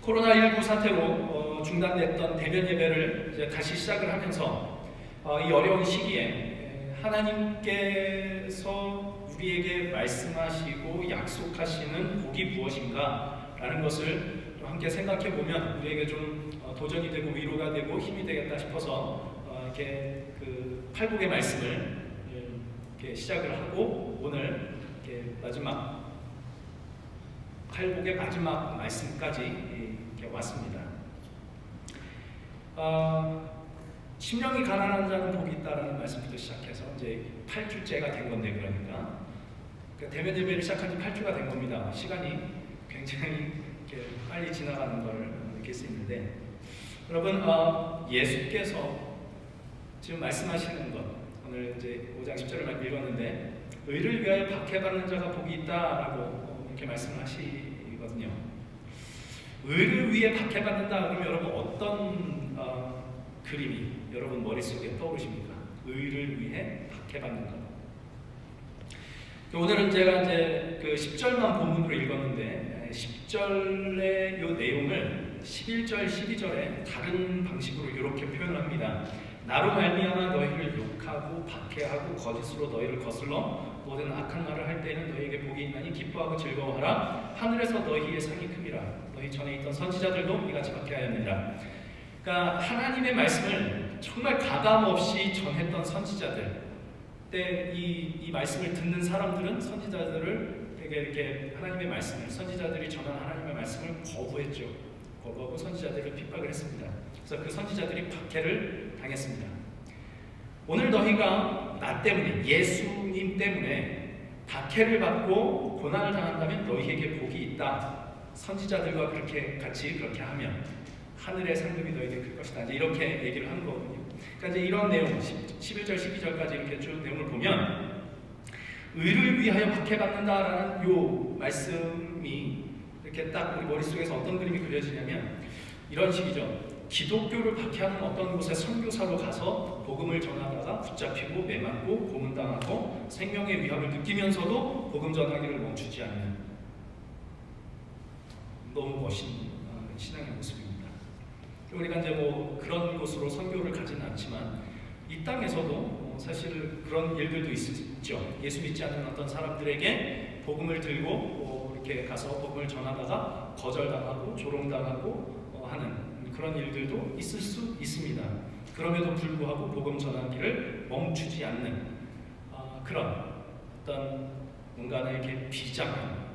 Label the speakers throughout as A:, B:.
A: 코로나19 사태로 중단됐던 대면 예배를 이제 다시 시작을 하면서 이 어려운 시기에 하나님께서 우리에게 말씀하시고 약속하시는 복이 무엇인가 라는 것을 함께 생각해 보면 우리에게 좀 도전이 되고 위로가 되고 힘이 되겠다 싶어서 이렇게 그 팔복의 말씀을 이렇게 시작을 하고 오늘 이렇게 마지막 팔복의 마지막 말씀까지 이렇게 왔습니다. 심령이 가난한 자는 복이 있다라는 말씀부터 시작해서 이제 8주째가 된 건데 그러니까 대면 예배를 시작한 지 8주가 된 겁니다. 시간이 굉장히 이렇게 빨리 지나가는 걸 느낄 수 있는데 여러분 예수께서 지금 말씀하시는 것 오늘 이제 5장 10절을 읽었는데 의를 위하여 박해받는 자가 복이 있다라고 이렇게 말씀을 하시거든요. 의를 위해 박해받는다 그러면 여러분 어떤 그림이 여러분 머릿속에 떠오르십니까? 의를 위해 박해받는 것. 오늘은 제가 이제 그 10절만 본문으로 읽었는데 10절의 이 내용을 11절, 12절에 다른 방식으로 이렇게 표현합니다. 나로 말미암아 너희를 욕하고 박해하고 거짓으로 너희를 거슬러 모든 악한 말을 할 때에는 너희에게 복이 있나니 기뻐하고 즐거워하라. 하늘에서 너희의 상이 큼이라. 너희 전에 있던 선지자들도 이같이 박해하였느니라. 그러니까 하나님의 말씀을 정말 가감없이 전했던 선지자들 때 이 말씀을 듣는 사람들은 선지자들을 되게 이렇게 하나님의 말씀을 선지자들이 전한 하나님의 말씀을 거부했죠. 거부하고 선지자들을 핍박을 했습니다. 그래서 그 선지자들이 박해를 당했습니다. 오늘 너희가 나 때문에 예수님 때문에 박해를 받고 고난을 당한다면 너희에게 복이 있다. 선지자들과 같이 그렇게 하면 하늘의 상급이 너희에게 클 것이다. 이제 이렇게 얘기를 하는 거거든요. 그러니까 이제 이런 내용 11절 12절까지 이렇게 쭉 내용을 보면 의를 위하여 박해받는다라는 요 말씀이 이렇게 딱 우리 머릿속에서 어떤 그림이 그려지냐면 이런 식이죠. 기독교를 박해하는 어떤 곳에 선교사로 가서 복음을 전하다가 붙잡히고 매맞고 고문당하고 생명의 위협을 느끼면서도 복음 전하기를 멈추지 않는 너무 멋있는 신앙의 모습입니다. 우리가 이제 뭐 그런 곳으로 선교를 가지는 않지만 이 땅에서도 사실 그런 일들도 있죠. 예수 믿지 않는 어떤 사람들에게 복음을 들고 이렇게 가서 복음을 전하다가 거절당하고 조롱당하고 하는 그런 일들도 있을 수 있습니다. 그럼에도 불구하고 복음 전하기를 멈추지 않는 그런 어떤 뭔가 이렇게 비장한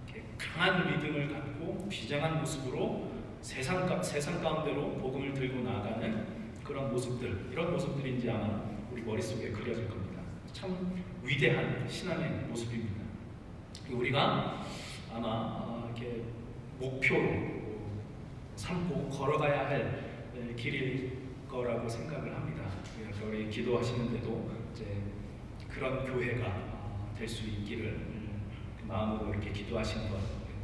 A: 이렇게 강한 믿음을 갖고 비장한 모습으로 세상 가운데로 복음을 들고 나아가는 그런 모습들, 이런 모습들이 이제 아마 우리 머릿속에 그려질 겁니다. 참 위대한 신앙의 모습입니다. 우리가 아마 이렇게 목표로 삼고 걸어가야 할 길일 거라고 생각을 합니다. 우리 기도하시는데도 이제 그런 교회가 될 수 있기를 마음으로 이렇게 기도하시는 것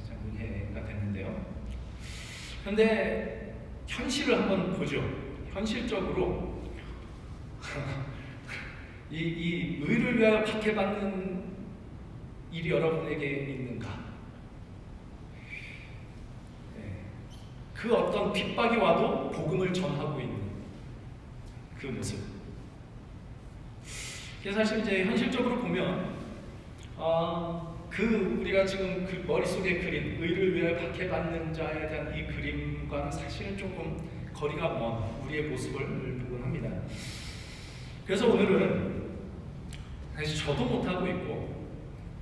A: 참 은혜가 됐는데요. 그런데 현실을 한번 보죠. 현실적으로 이 의를 위하여 박해받는 일이 여러분에게 있는가? 그 어떤 핍박이 와도 복음을 전하고 있는 그 모습. 사실 이제 현실적으로 보면 우리가 지금 그 머릿속에 그린 의를 위하여 박해받는 자에 대한 이 그림과는 사실은 조금 거리가 먼 우리의 모습을 보곤 합니다. 그래서 오늘은 사실 저도 못하고 있고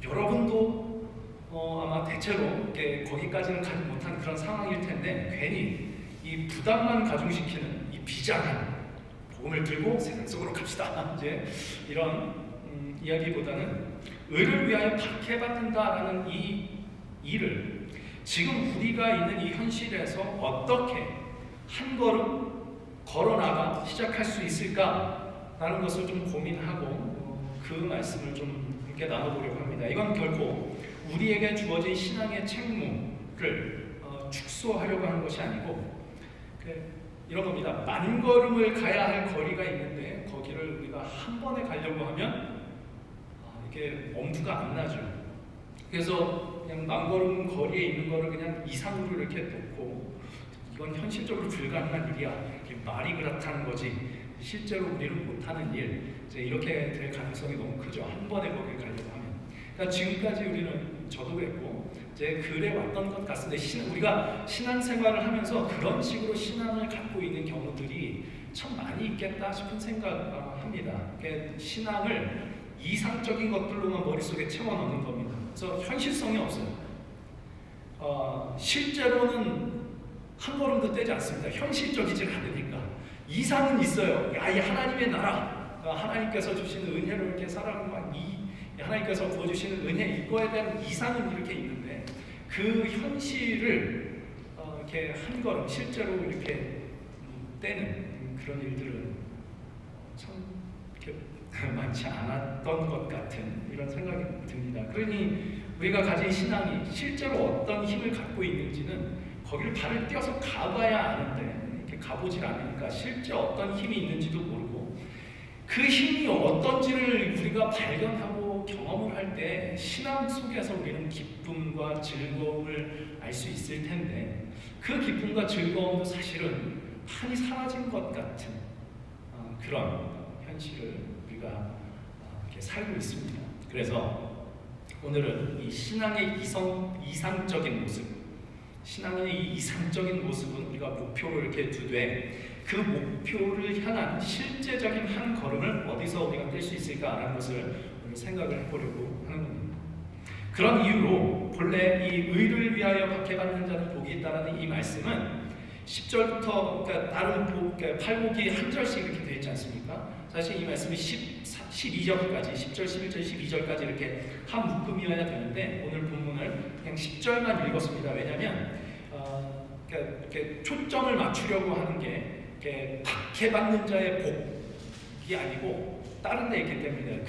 A: 여러분도 아마 대체로 이렇게 거기까지는 가지 못한 그런 상황일 텐데 괜히 이 부담만 가중시키는 이 비장한 복음을 들고 세상 속으로 갑시다 이제 이런 이야기보다는 의를 위하여 박해받는다라는 이 일을 지금 우리가 있는 이 현실에서 어떻게 한 걸음 걸어나가 시작할 수 있을까라는 것을 좀 고민하고 그 말씀을 좀 함께 나눠보려고 합니다. 이건 결코 우리에게 주어진 신앙의 책무를 축소하려고 하는 것이 아니고 이런 겁니다. 만 걸음을 가야 할 거리가 있는데 거기를 우리가 한 번에 가려고 하면 이게 엄두가 안 나죠. 그래서 그냥 망걸음 거리에 있는 거를 그냥 이상으로 이렇게 놓고 이건 현실적으로 불가능한 일이야. 이렇게 말이 그렇다는 거지. 실제로 우리는 못하는 일. 이제 이렇게 될 가능성이 너무 크죠. 한 번에 거기를 가려고 하면. 그러니까 지금까지 우리는 저도 그랬고 이제 그래 왔던 것 같습니다. 우리가 신앙생활을 하면서 그런 식으로 신앙을 갖고 있는 경우들이 참 많이 있겠다 싶은 생각합니다. 신앙을 이상적인 것들로만 머릿속에 채워넣는 겁니다. 그래서 현실성이 없어요. 실제로는 한 걸음도 떼지 않습니다. 현실적이지 않으니까. 이상은 있어요. 야, 이 하나님의 나라, 하나님께서 주시는 은혜로 이렇게 살아가는 거, 하나님께서 부어주시는 은혜, 이거에 대한 이상은 이렇게 있는데 그 현실을 이렇게 한 걸음 실제로 이렇게 떼는 그런 일들은 참 이렇게 많지 않았던 것 같은 이런 생각이 듭니다. 그러니 우리가 가진 신앙이 실제로 어떤 힘을 갖고 있는지는 거기를 발을 띄어서 가봐야 아는데 이렇게 가보질 않으니까 실제 어떤 힘이 있는지도 모르고 그 힘이 어떤지를 우리가 발견하고 경험을 할 때 신앙 속에서 우리는 기쁨과 즐거움을 알 수 있을 텐데 그 기쁨과 즐거움도 사실은 많이 사라진 것 같은 그런 현실을 우리가 이렇게 살고 있습니다. 그래서 오늘은 이 신앙의 이상적인 모습, 신앙의 이 이상적인 모습은 우리가 목표를 이렇게 두되 그 목표를 향한 실제적인 한 걸음을 어디서 우리가 뗄 수 있을까라는 것을 오늘 생각을 해보려고 하는 겁니다. 그런 이유로 본래 이 의를 위하여 박해받는 자는 복이 있다라는 이 말씀은 10절부터 그러니까 다른 팔복이 한 절씩 이렇게 되어 있지 않습니까? 사실 이 말씀이 12절까지 10절, 11절, 12절까지 이렇게 한 묶음이어야 되는데 오늘 본문을 그냥 10절만 읽었습니다. 왜냐하면 이렇게 초점을 맞추려고 하는 게 이렇게 박해받는 자의 복이 아니고 다른 데 있기 때문에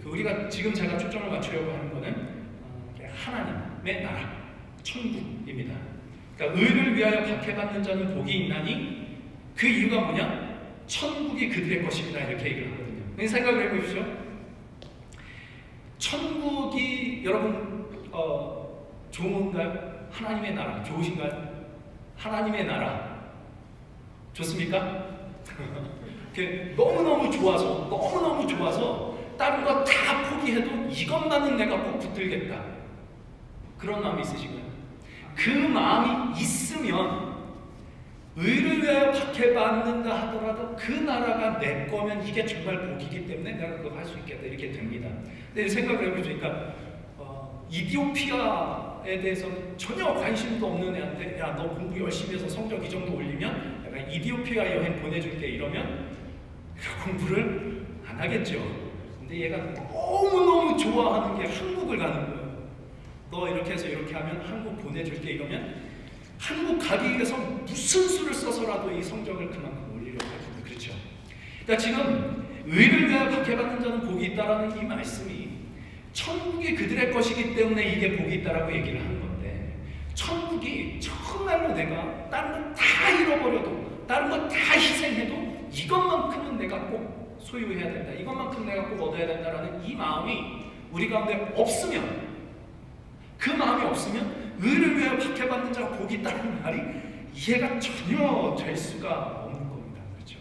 A: 우리가 지금 제가 초점을 맞추려고 하는 거는 하나님의 나라, 천국입니다. 그러니까 의를 위하여 박해받는 자는 복이 있나니 그 이유가 뭐냐? 천국이 그들의 것입니다. 이렇게 얘기를 하거든요. 생각을 해보십시오. 천국이 여러분 좋은가요? 하나님의 나라 좋으신가요? 하나님의 나라 좋습니까? 너무너무 좋아서 다른 거 다 포기해도 이것만은 내가 꼭 붙들겠다. 그런 마음이 있으신가요? 그 마음이 있으면 의를 위하여 박해받는다 하더라도 그 나라가 내 거면 이게 정말 복이기 때문에 내가 그거 할 수 있겠다 이렇게 됩니다. 근데 생각을 해보니까 이디오피아에 대해서는 전혀 관심도 없는 애한테 야, 너 공부 열심히 해서 성적 이 정도 올리면 약간 이디오피아 여행 보내줄게 이러면 공부를 안 하겠죠. 근데 얘가 너무너무 좋아하는 게 한국을 가는 거예요. 너 이렇게 해서 이렇게 하면 한국 보내줄게 이러면 한국 가기 위해서 무슨 수를 써서라도 이 성적을 그만큼 올리려고 하거든요. 그렇죠? 그러니까 지금 의를 위하여 박해받는 자는 복이 있다라는 이 말씀이 천국이 그들의 것이기 때문에 이게 복이 있다라고 얘기를 하는 건데 천국이 정말로 내가 다른 거 다 잃어버려도 다른 거 다 희생해도 이것만큼은 내가 꼭 소유해야 된다. 이것만큼 내가 꼭 얻어야 된다라는 이 마음이 우리 가운데 없으면 그 마음이 없으면 의를 위하여 박해받는 자가 복이 있다는 말이 이해가 전혀 될 수가 없는 겁니다. 그렇죠?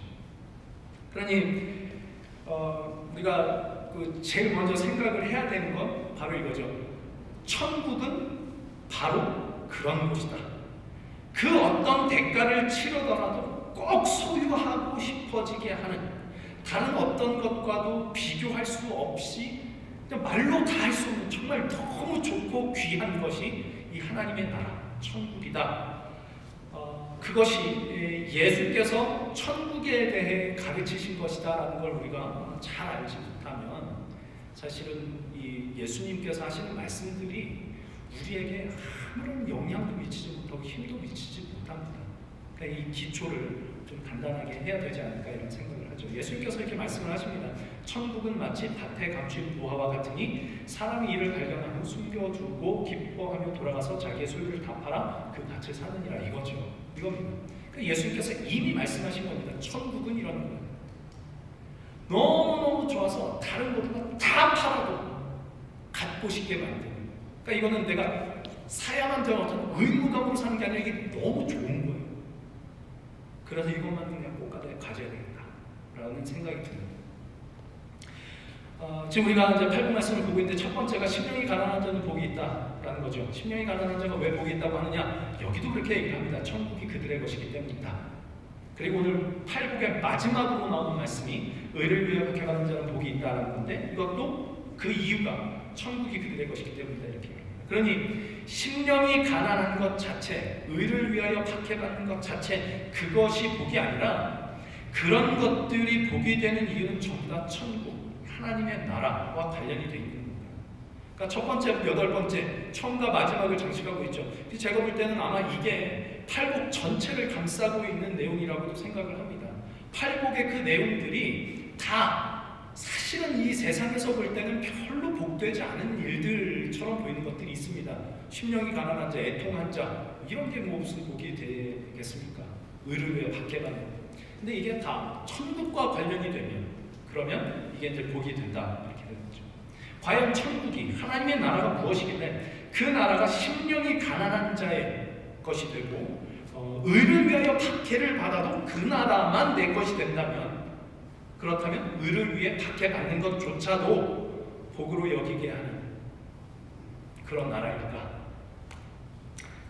A: 그러니 우리가 제일 먼저 생각을 해야 되는 건 바로 이거죠. 천국은 바로 그런 곳이다. 그 어떤 대가를 치르더라도 꼭 소유하고 싶어지게 하는 다른 어떤 것과도 비교할 수 없이 말로 다 할 수 없는 정말 너무 좋고 귀한 것이 이 하나님의 나라, 천국이다. 그것이 예수께서 천국에 대해 가르치신 것이다라는 걸 우리가 잘 알지 못하면 사실은 이 예수님께서 하시는 말씀들이 우리에게 아무런 영향도 미치지 못하고 힘도 미치지 못합니다. 그러니까 이 기초를 좀 단단하게 해야 되지 않을까 이런 생각을 하죠. 예수님께서 이렇게 말씀을 하십니다. 천국은 마치 밭에 감춘 보화와 같으니 사람이 이를 발견하면 숨겨두고 기뻐하며 돌아가서 자기의 소유를 다 팔아 그 밭을 사느니라 이거죠. 이겁니다. 그러니까 예수님께서 이미 말씀하신 겁니다. 천국은 이런 거예요. 너무너무 좋아서 다른 것보다 다 팔아도 갖고 싶게 만드는 그러니까 이거는 내가 사야만 되는 어떤 의무감으로 사는 게 아니라 이게 너무 좋은 거예요. 그래서 이것만 그냥 꼭 가져야 되겠다라는 생각이 듭니다. 지금 우리가 이제 8분 말씀을 보고 있는데 첫 번째가 심령이 가난한 자는 복이 있다라는 거죠. 심령이 가난한 자가 왜 복이 있다고 하느냐? 여기도 그렇게 얘기를 합니다. 천국이 그들의 것이기 때문이다. 그리고 오늘 8국의 마지막으로 나오는 말씀이 의를 위하여 박해받는 자는 복이 있다라는 건데 이것도 그 이유가 천국이 그들의 것이기 때문이다 이렇게 얘기합니다. 그러니 심령이 가난한 것 자체, 의를 위하여 박해받는 것 자체 그것이 복이 아니라 그런 것들이 복이 되는 이유는 전부 다 천국, 하나님의 나라와 관련이 되어 있는 겁니다. 그러니까 첫 번째, 여덟 번째, 처음과 마지막을 장식하고 있죠. 제가 볼 때는 아마 이게 팔복 전체를 감싸고 있는 내용이라고도 생각을 합니다. 팔복의 그 내용들이 다 사실은 이 세상에서 볼 때는 별로 복되지 않은 일들처럼 보이는 것들이 있습니다. 심령이 가난한 자, 애통한 자, 이런 게 뭐 무슨 복이 되겠습니까? 의를 위해 박해받는. 근데 이게 다 천국과 관련이 되면 그러면 이게 이제 복이 된다 이렇게 되는 거죠. 과연 천국이 하나님의 나라가 무엇이길래 그 나라가 심령이 가난한 자의 것이 되고 의를 위하여 박해를 받아도 그 나라만 내 것이 된다면 그렇다면 의를 위해 박해받는 것조차도 복으로 여기게 하는 그런 나라일까?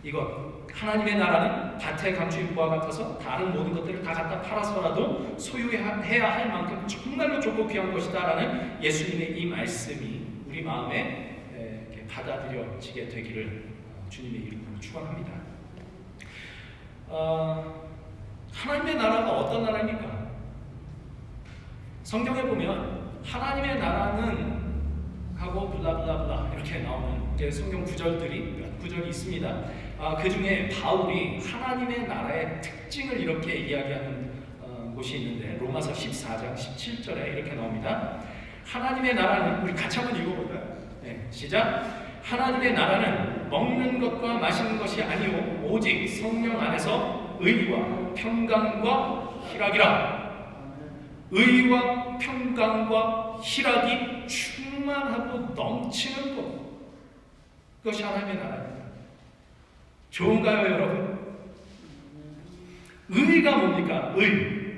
A: 이것 하나님의 나라는 밭에 감추인 부와 같아서 다른 모든 것들을 다 갖다 팔아서라도 소유해야 할 만큼 정말로 좋고 귀한 것이다 라는 예수님의 이 말씀이 우리 마음에 받아들여지게 되기를 주님의 이름으로 축원합니다. 하나님의 나라가 어떤 나라입니까? 성경에 보면 하나님의 나라는 하고 블라블라블라 이렇게 나오는 성경 구절들이 몇 구절이 있습니다. 그 중에 바울이 하나님의 나라의 특징을 이렇게 이야기하는 곳이 있는데 로마서 14장 17절에 이렇게 나옵니다. 하나님의 나라는 우리 같이 한번 읽어볼까요? 네, 시작. 하나님의 나라는 먹는 것과 마시는 것이 아니요 오직 성령 안에서 의와 평강과 희락이라. 의와 평강과 희락이 충만하고 넘치는 것, 그것이 하나님의 나라입니다. 좋은가요 여러분? 의가 뭡니까? 의.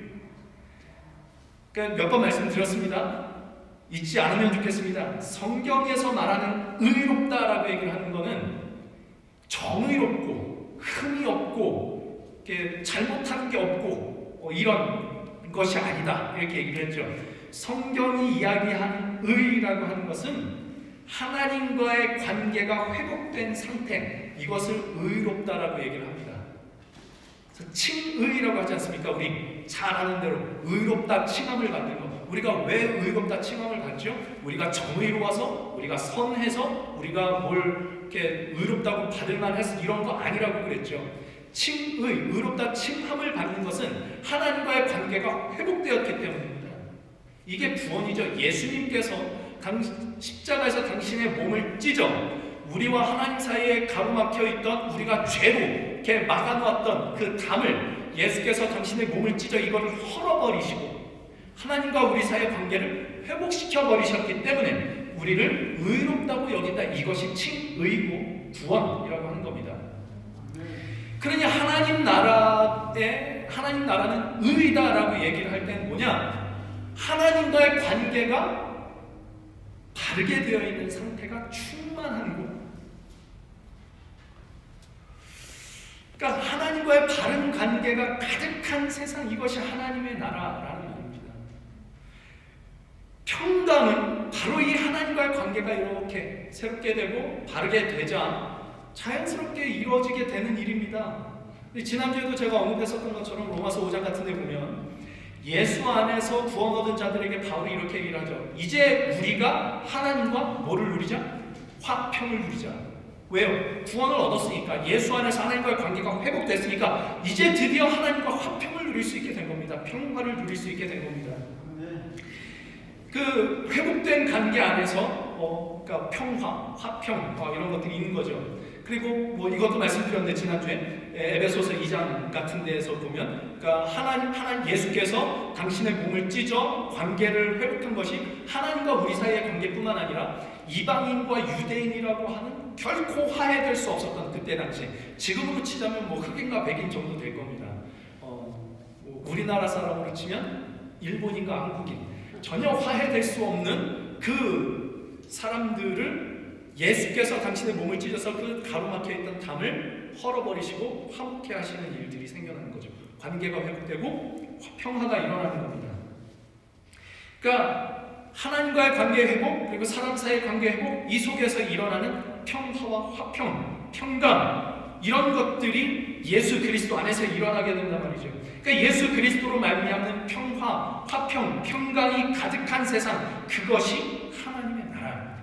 A: 그러니까 몇 번 말씀드렸습니다. 잊지 않으면 좋겠습니다. 성경에서 말하는 의롭다라고 얘기를 하는 것은 정의롭고 흠이 없고 잘못한 게 없고 이런 것이 아니다 이렇게 얘기를 했죠. 성경이 이야기하는 의라고 하는 것은 하나님과의 관계가 회복된 상태, 이것을 의롭다라고 얘기를 합니다. 그래서 칭의라고 하지 않습니까? 우리 잘 아는 대로 의롭다 칭함을 받는 것. 우리가 왜 의롭다 칭함을 받죠? 우리가 정의로워서, 우리가 선해서, 우리가 뭘 이렇게 의롭다고 받을 만해서 이런 거 아니라고 그랬죠. 칭의, 의롭다 칭함을 받는 것은 하나님과의 관계가 회복되었기 때문입니다. 이게 구원이죠. 예수님께서 십자가에서 당신의 몸을 찢어 우리와 하나님 사이에 가로막혀 있던 우리가 죄로 이렇게 막아놓았던 그 담을 예수께서 당신의 몸을 찢어 이거를 헐어버리시고 하나님과 우리 사이의 관계를 회복시켜 버리셨기 때문에 우리를 의롭다고 여긴다. 이것이 칭의고 구원이라고 하는 겁니다. 그러니 하나님 나라는 의다라고 얘기를 할 때는 뭐냐? 하나님과의 관계가 바르게 되어 있는 상태가 충만한 것. 그러니까 하나님과의 바른 관계가 가득한 세상, 이것이 하나님의 나라라는 말입니다. 평강은 바로 이 하나님과의 관계가 이렇게 새롭게 되고 바르게 되자 자연스럽게 이루어지게 되는 일입니다. 지난주에도 제가 언급했었던 것처럼 로마서 5장 같은 데 보면 예수 안에서 구원 얻은 자들에게 바울이 이렇게 얘기를 하죠. 이제 우리가 하나님과 뭐를 누리자? 화평을 누리자. 왜요? 구원을 얻었으니까, 예수 안에서 하나님과의 관계가 회복됐으니까 이제 드디어 하나님과 화평을 누릴 수 있게 된 겁니다. 평화를 누릴 수 있게 된 겁니다. 그 회복된 관계 안에서 그러니까 평화, 화평 이런 것들이 있는 거죠. 그리고 뭐 이것도 말씀드렸는데 지난주에 에베소서 2장 같은 데에서 보면 그러니까 하나님 예수께서 당신의 몸을 찢어 관계를 회복한 것이 하나님과 우리 사이의 관계뿐만 아니라 이방인과 유대인이라고 하는 결코 화해될 수 없었던 그때 당시, 지금으로 치자면 뭐 흑인과 백인 정도 될 겁니다. 뭐 우리나라 사람으로 치면 일본인과 한국인, 전혀 화해될 수 없는 그 사람들을 예수께서 당신의 몸을 찢어서 그 가로막혀 있던 담을 헐어버리시고 화목케 하시는 일들이 생겨나는 거죠. 관계가 회복되고 평화가 일어나는 겁니다. 그러니까 하나님과의 관계 회복, 그리고 사람 사이의 관계 회복, 이 속에서 일어나는 평화와 화평, 평강, 이런 것들이 예수 그리스도 안에서 일어나게 된단 말이죠. 그러니까 예수 그리스도로 말미암는 평화, 화평, 평강이 가득한 세상, 그것이 하나님의 나라입니다.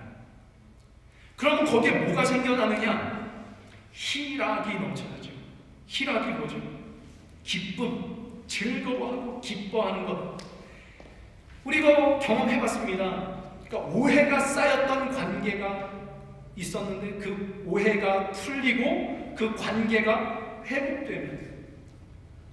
A: 그럼 거기에 뭐가 생겨나느냐? 희락이 넘쳐나죠. 희락이 뭐죠? 기쁨, 즐거워하고 기뻐하는 것. 우리가 경험해봤습니다. 그러니까 오해가 쌓였던 관계가 있었는데 그 오해가 풀리고 그 관계가 회복되면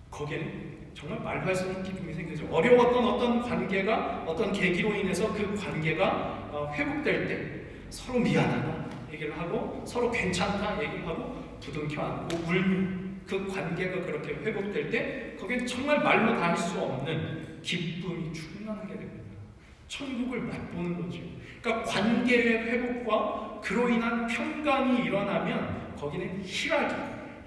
A: 거기에는 정말 말로 할 수 없는 기쁨이 생기죠. 어려웠던 어떤 관계가 어떤 계기로 인해서 그 관계가 회복될 때 서로 미안하다 얘기를 하고 서로 괜찮다 얘기를 하고 부둥켜 안고 울며 그 관계가 그렇게 회복될 때 거기엔 정말 말로 다 할 수 없는 기쁨이 충만하게 됩니다. 천국을 맛보는 거죠. 그러니까 관계의 회복과 그로 인한 평강이 일어나면 거기는 희락이,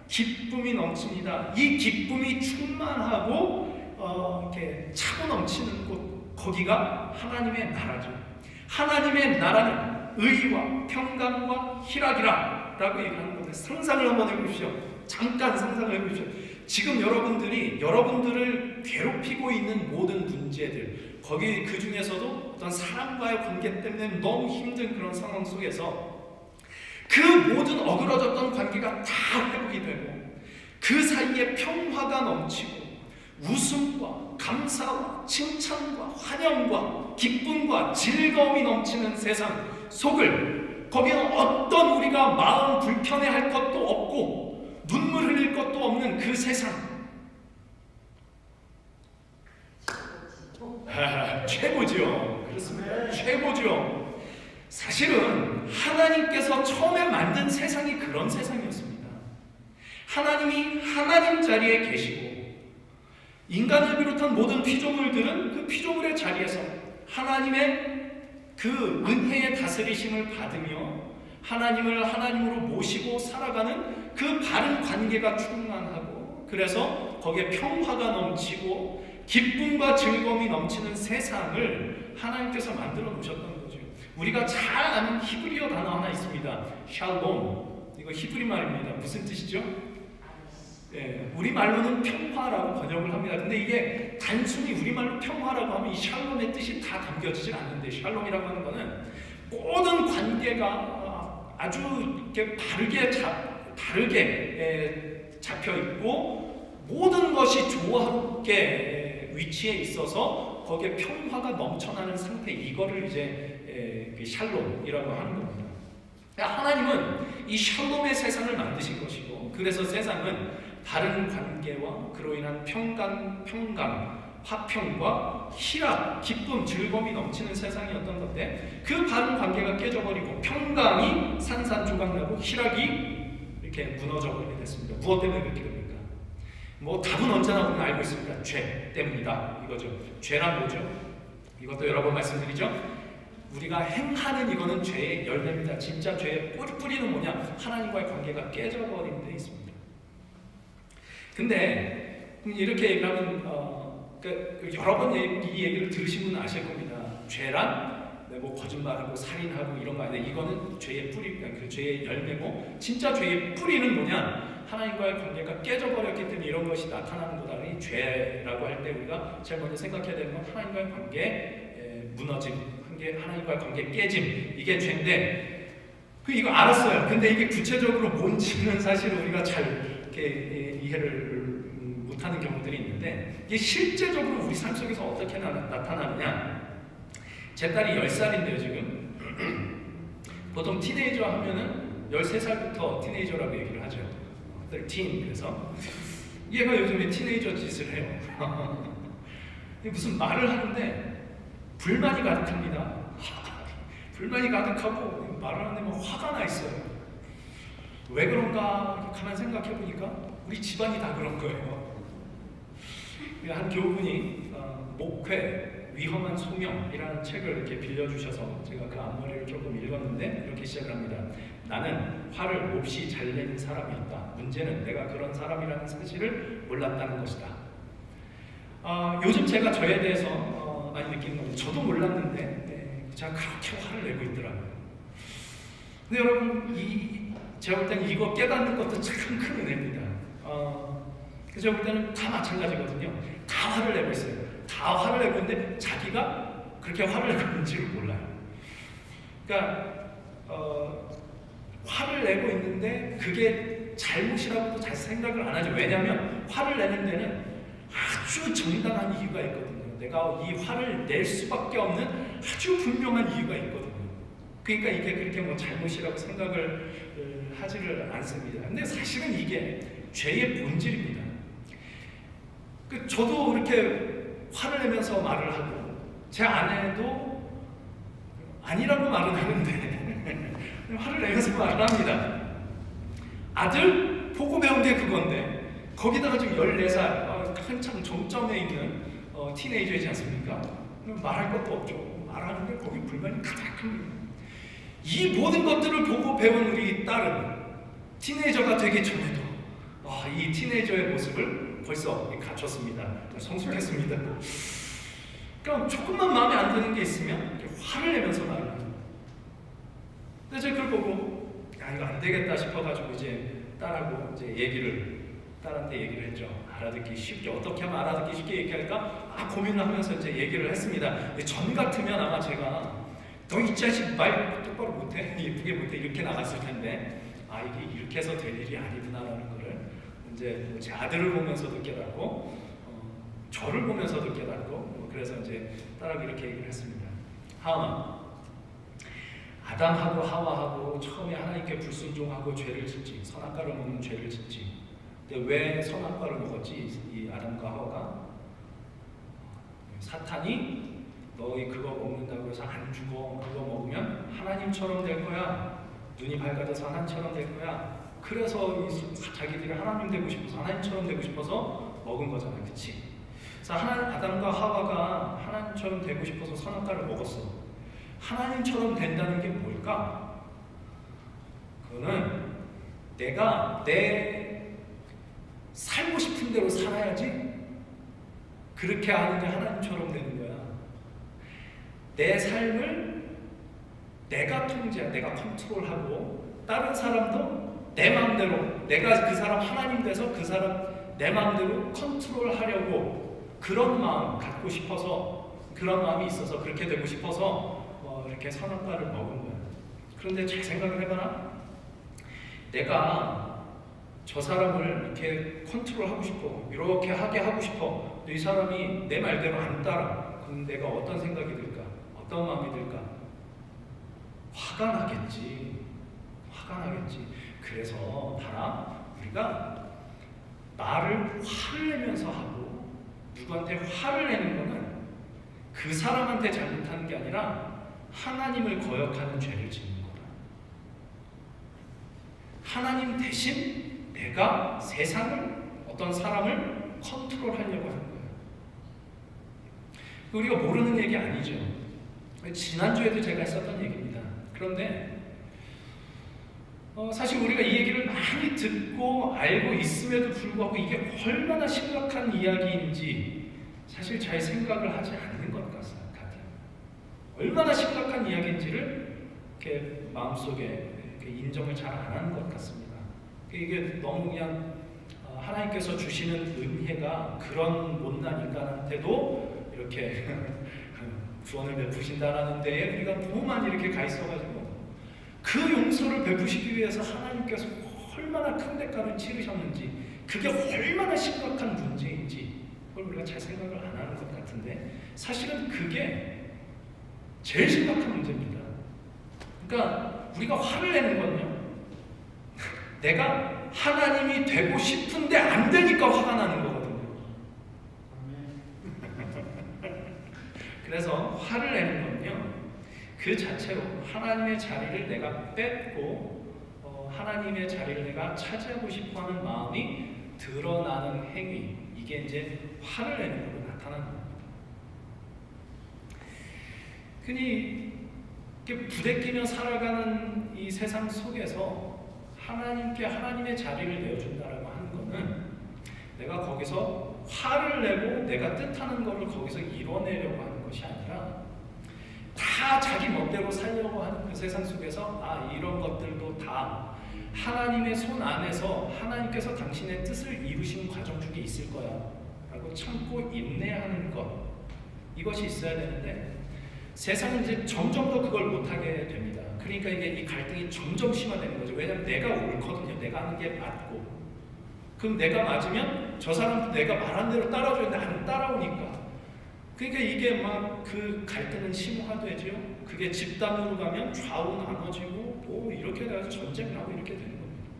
A: 기쁨이 넘칩니다. 이 기쁨이 충만하고 이렇게 차고 넘치는 곳, 거기가 하나님의 나라죠. 하나님의 나라는 의와 평강과 희락이라 라고 얘기하는 건데, 상상을 한번 해보십시오. 잠깐 상상을 해보십시오. 지금 여러분들을 괴롭히고 있는 모든 문제들, 거기 그 중에서도 어떤 사람과의 관계 때문에 너무 힘든 그런 상황 속에서 그 모든 어그러졌던 관계가 다 회복이 되고 그 사이에 평화가 넘치고 웃음과 감사와 칭찬과 환영과 기쁨과 즐거움이 넘치는 세상 속을, 거기는 어떤 우리가 마음 불편해할 것도 없고 눈물 흘릴 것도 없는 그 세상, 최고죠. 그렇습니다. 최고죠. 사실은 하나님께서 처음에 만든 세상이 그런 세상이었습니다. 하나님이 하나님 자리에 계시고 인간을 비롯한 모든 피조물들은 그 피조물의 자리에서 하나님의 그 은혜의 다스리심을 받으며 하나님을 하나님으로 모시고 살아가는 그 바른 관계가 충만하고, 그래서 거기에 평화가 넘치고 기쁨과 즐거움이 넘치는 세상을 하나님께서 만들어 놓으셨던 거죠. 우리가 잘 아는 히브리어 단어 하나 있습니다. 샬롬. 이거 히브리 말입니다. 무슨 뜻이죠? 우리말로는 평화라고 번역을 합니다. 근데 이게 단순히 우리말로 평화라고 하면 이 샬롬의 뜻이 다 담겨지질 않는데, 샬롬이라고 하는 거는 모든 관계가 아주 이렇게 다르게 잡혀 있고 모든 것이 조화롭게 위치해 있어서 거기에 평화가 넘쳐나는 상태, 이거를 이제 샬롬이라고 하는 겁니다. 하나님은 이 샬롬의 세상을 만드신 것이고, 그래서 세상은 바른 관계와 그로 인한 평강, 화평과 희락, 기쁨, 즐거움이 넘치는 세상이었던 건데, 그 바른 관계가 깨져버리고 평강이 산산조각나고 희락이 이렇게 무너져버리게 됐습니다. 무엇 때문에 그렇게 됩니까? 뭐 답은 언제나 우리는 알고 있습니다. 죄 때문이다 이거죠. 죄란 뭐죠? 이것도 여러 번 말씀드리죠. 우리가 행하는 이거는 죄의 열매입니다. 진짜 죄의 뿌리는 뭐냐? 하나님과의 관계가 깨져버린 데 있습니다. 근데 이렇게 얘기하면 여러 번 이 얘기를 들으신 분은 아실 겁니다. 죄란 뭐 거짓말하고 살인하고 이런 거 아니에요. 이거는 죄의 뿌리, 그 죄의 열매고, 진짜 죄의 뿌리는 뭐냐? 하나님과의 관계가 깨져버렸기 때문에 이런 것이 나타나는 거다. 이 죄라고 할 때 우리가 제일 먼저 생각해야 되는 건 하나님과의 관계 무너짐, 하나님과의 관계 깨짐, 이게 죄인데 이거 알았어요. 근데 이게 구체적으로 뭔지는 사실 우리가 잘 이렇게 이해를 못하는 경우들이 있는데, 이게 실제적으로 우리 삶 속에서 어떻게 나타나느냐? 제 딸이 10살인데요 지금. 보통 티네이저 하면은 13살부터 티네이저라고 얘기를 하죠. 13. 그래서 얘가 요즘에 티네이저 짓을 해요. 무슨 말을 하는데 불만이 가득합니다. 불만이 가득하고 말을 하는데 막 화가 나 있어요. 왜 그런가 이렇게 가만 생각해 보니까 우리 집안이 다 그런 거예요. 한 교우분이 목회 위험한 소명이라는 책을 이렇게 빌려주셔서 제가 그 앞머리를 조금 읽었는데 이렇게 시작을 합니다. 나는 화를 몹시 잘 내는 사람이었다. 문제는 내가 그런 사람이라는 사실을 몰랐다는 것이다. 요즘 제가 저에 대해서 많이 느끼는 건 저도 몰랐는데 제가 그렇게 화를 내고 있더라고요. 근데 여러분 제가 볼 때는 이거 깨닫는 것도 참 큰 은혜입니다. 그래서 제가 볼 때는 다 마찬가지거든요. 다 화를 내고 있어요. 다 화를 내고 있는데 자기가 그렇게 화를 내고 있는지를 몰라요. 그러니까 화를 내고 있는데 그게 잘못이라고도 잘 생각을 안 하죠. 왜냐하면 화를 내는 데는 아주 정당한 이유가 있거든요. 내가 이 화를 낼 수밖에 없는 아주 분명한 이유가 있거든요. 그러니까 이게 그렇게 뭐 잘못이라고 생각을 하지를 않습니다. 근데 사실은 이게 죄의 본질입니다. 저도 이렇게 화를 내면서 말을 하고 제 아내도 아니라고 말은 하는데 화를 내면서 말을 합니다. 아들 보고 배운 게 그건데 거기다가 지금 14살 한참 정점에 있는 티네이저이지 않습니까? 말할 것도 없죠. 말하는데 거기 불만이 가득합니다. 이 모든 것들을 보고 배운 우리 딸은 티네이저가 되기 전에도 이 티네이저의 모습을 벌써 갖췄습니다. 성숙했습니다. 그럼 조금만 마음에 안 드는 게 있으면 화를 내면서 말을 합니다. 근데 제가 그걸 보고 이거 안 되겠다 싶어가지고 이제 딸하고 이제 딸한테 얘기를 했죠. 알아듣기 쉽게 어떻게 하면 알아듣기 쉽게 얘기할까? 고민을 하면서 이제 얘기를 했습니다. 근데 전 같으면 아마 제가 너 이 자식 말 똑바로 못해, 예쁘게 못해 이렇게 나갔을 텐데 이게 이렇게 해서 될 일이 아니구나라는 거를 이제 제 아들을 보면서도 깨닫고 저를 보면서도 깨닫고 그래서 이제 딸하고 이렇게 얘기를 했습니다. 하은아, 아담하고 하와하고 처음에 하나님께 불순종하고 죄를 짓지, 선악과를 먹는 죄를 짓지. 근데 왜 선악과를 먹었지? 이 아담과 하와가 사탄이 너희 그거 먹는다고 해서 안 죽어. 그거 먹으면 하나님처럼 될 거야. 눈이 밝아져서 하나님처럼 될 거야. 그래서 자기들이 하나님 되고 싶어서 하나님처럼 되고 싶어서 먹은 거잖아요. 그치? 그래서 아담과 하와가 하나님처럼 되고 싶어서 선악과를 먹었어. 하나님처럼 된다는 게 뭘까? 그거는 내가 내 살고 싶은 대로 살아야지 그렇게 하는 게 하나님처럼 되는 거야. 내 삶을 내가 통제하고 내가 컨트롤하고 다른 사람도 내 마음대로 내가 그 사람 하나님 돼서 그 사람 내 마음대로 컨트롤하려고 그런 마음 갖고 싶어서 그런 마음이 있어서 그렇게 되고 싶어서 이렇게 선악과를 먹은 거야. 그런데 잘 생각을 해봐라. 내가 저 사람을 이렇게 컨트롤하고 싶어, 이렇게 하게 하고 싶어. 이 사람이 내 말대로 안 따라. 그럼 내가 어떤 생각이 들까? 어떤 마음이 들까? 화가 나겠지. 화가 나겠지. 그래서 봐라, 우리가 말을 화를 내면서 하고 누구한테 화를 내는 거는 그 사람한테 잘못하는 게 아니라 하나님을 거역하는 죄를 짓는 거다. 하나님 대신 내가 세상을 어떤 사람을 컨트롤하려고 하는 거예요. 우리가 모르는 얘기 아니죠. 지난주에도 제가 했었던 얘기입니다. 그런데 사실 우리가 이 얘기를 많이 듣고 알고 있음에도 불구하고 이게 얼마나 심각한 이야기인지 사실 잘 생각을 하지 않는 것 같아요. 얼마나 심각한 이야기인지를 이렇게 마음속에 이렇게 인정을 잘 안 하는 것 같습니다. 이게 너무 그냥 하나님께서 주시는 은혜가 그런 못난 인간한테도 이렇게 구원을 베푸신다라는 데에 우리가 너무 많이 이렇게 가 있어가지고 그 용서를 베푸시기 위해서 하나님께서 얼마나 큰 대가를 치르셨는지 그게 얼마나 심각한 문제인지 그걸 우리가 잘 생각을 안 하는 것 같은데 사실은 그게 제일 심각한 문제입니다. 그러니까 우리가 화를 내는 건요, 내가 하나님이 되고 싶은데 안 되니까 화가 나는 거거든요. 그래서 화를 내는 건요, 그 자체로 하나님의 자리를 내가 뺏고 하나님의 자리를 내가 차지하고 싶어하는 마음이 드러나는 행위, 이게 이제 화를 내는 걸로 나타나는 겁니다. 흔히 이렇게 부대끼며 살아가는 이 세상 속에서 하나님께 하나님의 자리를 내어준다라고 하는 거는 내가 거기서 화를 내고 내가 뜻하는 것을 거기서 이뤄내려고 하는 것이 아니라 다 자기 멋대로 살려고 하는 그 세상 속에서 이런 것들도 다 하나님의 손 안에서 하나님께서 당신의 뜻을 이루신 과정 중에 있을 거야 라고 참고 인내하는 것, 이것이 있어야 되는데 세상은 이제 점점 더 그걸 못하게 됩니다. 그러니까 이게 이 갈등이 점점 심화되는 거죠. 왜냐하면 내가 옳거든요. 내가 하는 게 맞고, 그럼 내가 맞으면 저 사람도 내가 말한 대로 따라줘야 안 따라오니까, 그러니까 이게 막 그 갈등은 심화되죠. 그게 집단으로 가면 좌우 나눠지고 이렇게 돼서 전쟁 나고 이렇게 되는 겁니다.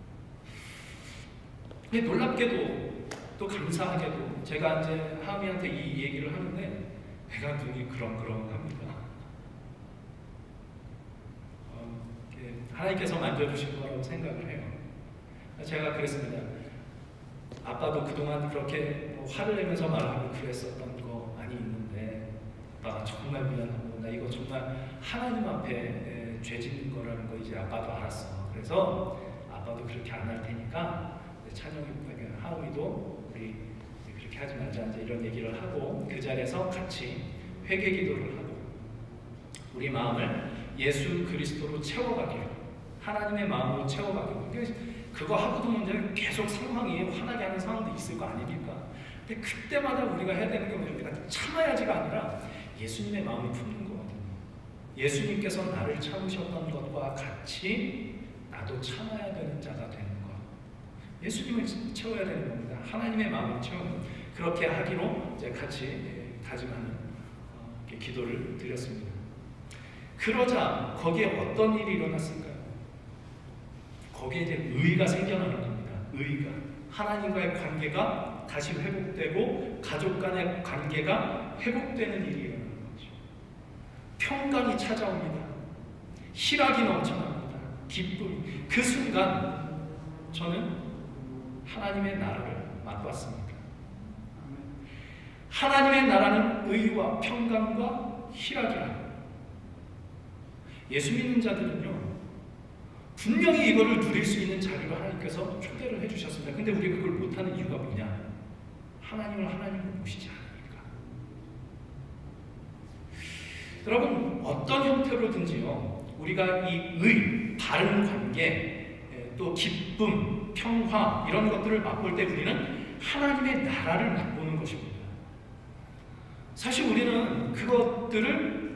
A: 근데 놀랍게도 또 감사하게도 제가 이제 하미한테 이 얘기를 하는데 배가 눈이 그렁그렁합니다. 하나님께서 만져주신 거라고 생각을 해요. 제가 그랬습니다. 아빠도 그동안 그렇게 화를 내면서 말하고 그랬었던 거 많이 있는데 아빠가 정말 미안하고 나 이거 정말 하나님 앞에 죄 짓는 거라는 거 이제 아빠도 알았어. 그래서 아빠도 그렇게 안 할 테니까 찬영이, 하우이도 우리 그렇게 하지 말자 이제 이런 얘기를 하고 그 자리에서 같이 회개 기도를 하고 우리 마음을 예수 그리스도로 채워가기로, 하나님의 마음으로 채워가기로. 그거 하고도 문제는 계속 상황이 화나게 하는 상황도 있을 거 아닙니까? 근데 그때마다 우리가 해야 되는 게 뭐냐면 우리가 참아야지가 아니라 예수님의 마음을 품는 거거든요. 예수님께서 나를 참으셨던 것과 같이 나도 참아야 되는 자가 되는 것. 예수님을 채워야 되는 겁니다. 하나님의 마음을 채우는, 그렇게 하기로 이제 같이 다짐하는 기도를 드렸습니다. 그러자 거기에 어떤 일이 일어났을까요? 거기에 이제 의가 생겨나는 겁니다. 의가. 하나님과의 관계가 다시 회복되고 가족 간의 관계가 회복되는 일이 일어나는 거죠. 평강이 찾아옵니다. 희락이 넘쳐납니다. 기쁨이. 그 순간 저는 하나님의 나라를 맛봤습니다. 하나님의 나라는 의와 평강과 희락이라. 예수 믿는 자들은요 분명히 이거를 누릴 수 있는 자리로 하나님께서 초대를 해주셨습니다. 근데 우리가 그걸 못하는 이유가 뭐냐? 하나님을 하나님으로 모시지 않으니까. 여러분, 어떤 형태로든지요 우리가 이 의, 바른 관계, 또 기쁨, 평화 이런 것들을 맛볼 때 우리는 하나님의 나라를 맛보는 것입니다. 사실 우리는 그것들을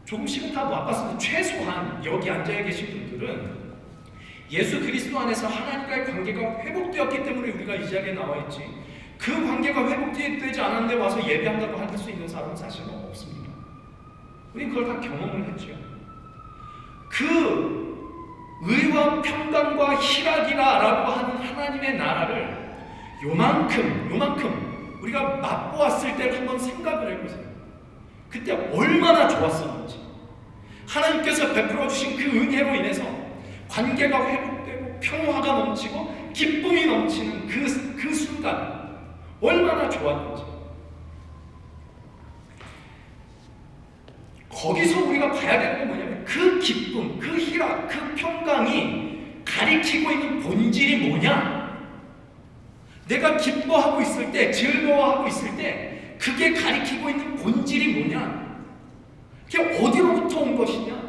A: 조금씩은 다 맛봤습니다. 최소한 여기 앉아 계신 분들은 예수 그리스도 안에서 하나님과의 관계가 회복되었기 때문에 우리가 이 자리에 나와 있지, 그 관계가 회복되지 않았는데 와서 예배한다고 할 수 있는 사람은 사실은 없습니다. 우리는 그걸 다 경험을 했죠. 그 의와 평강과 희락이라고 하는 하나님의 나라를 요만큼 우리가 맛보았을 때를 한번 생각을 해보세요. 그때 얼마나 좋았었는지, 하나님께서 베풀어 주신 그 은혜로 인해서 관계가 회복되고 평화가 넘치고 기쁨이 넘치는 그 순간 얼마나 좋았는지. 거기서 우리가 봐야 되는 건 뭐냐면 그 기쁨, 그 희락, 그 평강이 가리키고 있는 본질이 뭐냐? 내가 기뻐하고 있을 때, 즐거워하고 있을 때 그게 가리키고 있는 본질이 뭐냐? 그게 어디로부터 온 것이냐?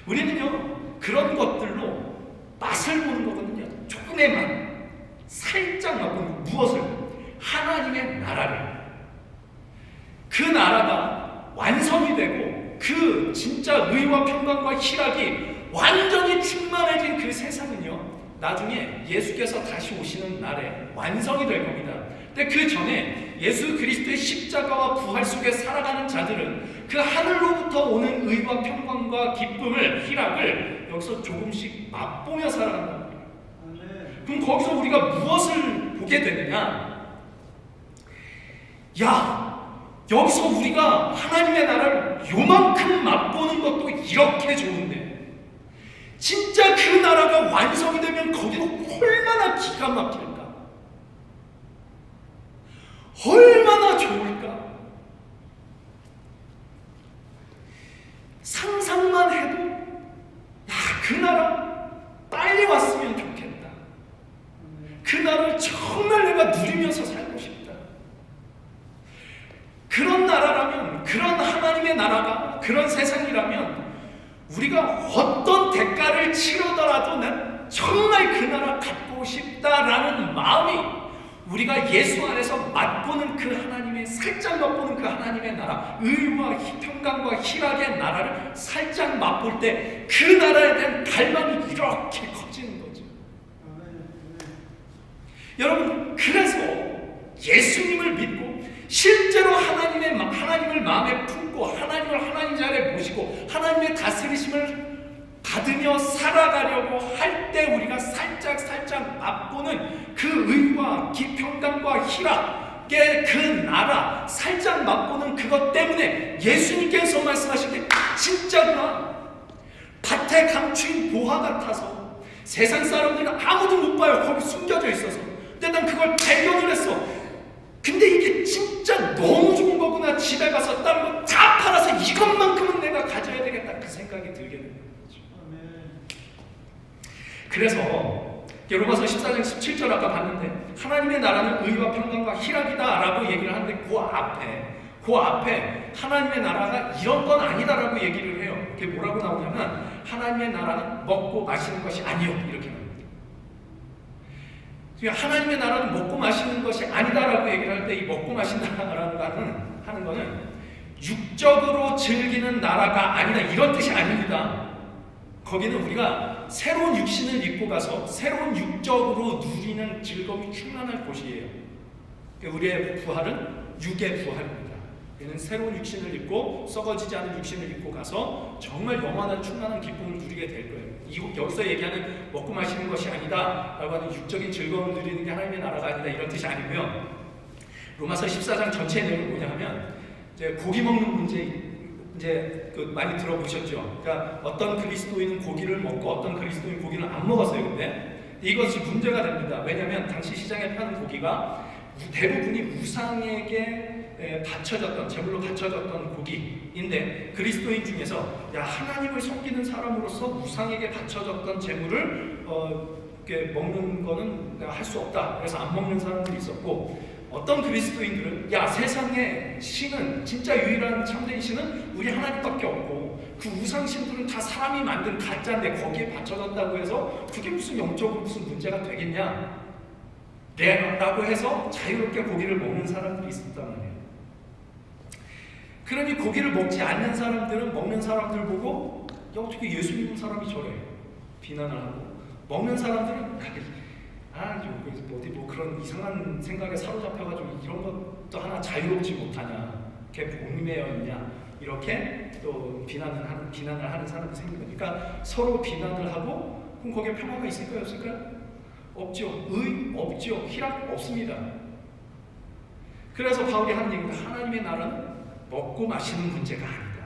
A: 우리는요 그런 것들로 맛을 보는 거거든요. 조금의 맛, 살짝 맛보는. 무엇을? 하나님의 나라를. 그 나라가 완성이 되고 그 진짜 의와 평강과 희락이 완전히 충만해진 그 세상은요 나중에 예수께서 다시 오시는 날에 완성이 될 겁니다. 근데 그 전에 예수 그리스도의 십자가와 부활 속에 살아가는 자들은 그 하늘로부터 오는 의와 평강과 기쁨을, 희락을 여기서 조금씩 맛보며 살아간다. 그럼 거기서 우리가 무엇을 보게 되느냐? 여기서 우리가 하나님의 나라를 요만큼 맛보는 것도 이렇게 좋은데 진짜 그 나라가 완성이 되면 거기도 얼마나 기가 막힐까? 얼마나 좋을까? 상상만 해도 그 나라 빨리 왔으면 좋겠다. 그 나라를 정말 내가 누리면서 살고 싶다. 그런 나라라면, 그런 하나님의 나라가, 그런 세상이라면 우리가 어떤 대가를 치르더라도 난 정말 그 나라 갖고 싶다라는 마음이, 우리가 예수 안에서 맛보는 그 하나님의, 살짝 맛보는 그 하나님의 나라, 의와 평강과 희락의 나라를 살짝 맛볼 때 그 나라에 대한 갈망이 이렇게 커지는 거죠. 여러분, 그래서 예수님을 믿고 실제로 하나님을 마음에 품고 하나님을 하나님 자리에 모시고 하나님의 다스리심을 받으며 살아가려고 할 때 우리가 살짝 맛보는 그 의와 평강과 희락의 그 나라, 살짝 맛보는 그것 때문에 예수님께서 말씀하신 게 진짜구나. 밭에 감추인 보화 같아서 세상 사람들은 아무도 못 봐요. 거기 숨겨져 있어서. 근데 난 그걸 발견을 했어. 근데 이게 진짜 너무 좋은 거구나. 집에 가서 다른 거 다 팔아서 이것만큼은 내가 가져야 되겠다. 그 생각이 들게 되는 거죠. 그래서 로마서 14장 17절 아까 봤는데 하나님의 나라는 의와 평강과 희락이다 라고 얘기를 하는데 그 앞에 하나님의 나라가 이런 건 아니다라고 얘기를 해요. 그게 뭐라고 나오냐면 하나님의 나라는 먹고 마시는 것이 아니요, 이렇게 나옵니다. 하나님의 나라는 먹고 마시는 것이 아니다라고 얘기를 할 때 이 먹고 마신다라는 하는 거는 육적으로 즐기는 나라가 아니다, 이런 뜻이 아닙니다. 거기는 우리가 새로운 육신을 입고 가서 새로운 육적으로 누리는 즐거움이 충만할 곳이에요. 우리의 부활은 육의 부활입니다. 우리는 새로운 육신을 입고 썩어지지 않은 육신을 입고 가서 정말 영원한 충만한 기쁨을 누리게 될 거예요. 여기서 얘기하는 먹고 마시는 것이 아니다 라고 하는 육적인 즐거움을 누리는 게 하나님의 나라가 아니다, 이런 뜻이 아니고요. 로마서 14장 전체의 내용이 뭐냐 하면 이제 고기 먹는 문제 이제 많이 들어보셨죠. 그러니까 어떤 그리스도인은 고기를 먹고 어떤 그리스도인은 고기를 안 먹었어요. 근데 이것이 문제가 됩니다. 왜냐하면 당시 시장에 파는 고기가 대부분이 우상에게 바쳐졌던, 제물로 바쳐졌던 고기인데 그리스도인 중에서 하나님을 섬기는 사람으로서 우상에게 바쳐졌던 제물을 이렇게 먹는 거는 내가 할 수 없다. 그래서 안 먹는 사람들이 있었고, 어떤 그리스도인들은 세상의 신은, 진짜 유일한 참된 신은 우리 하나님밖에 없고 그 우상신들은 다 사람이 만든 가짜인데 거기에 바쳐졌다고 해서 그게 무슨 영적으로 무슨 문제가 되겠냐 라고 해서 자유롭게 고기를 먹는 사람들이 있었단 말이에요. 그러니 고기를 먹지 않는 사람들은 먹는 사람들 보고 어떻게 예수 믿는 사람이 저래 비난을 하고, 먹는 사람들은 어디 그런 이상한 생각에 사로잡혀가지고 이런 것도 하나 자유롭지 못하냐, 걔 복림되어 있냐, 이렇게 또 비난을 하는 사람들이 생깁니다. 그러니까 서로 비난을 하고, 그럼 거기에 평화가 있을까요, 없을까요? 없죠. 없죠. 희락 없습니다. 그래서 바울이 하는 얘기입니다. 하나님의 나라는 먹고 마시는 문제가 아니다.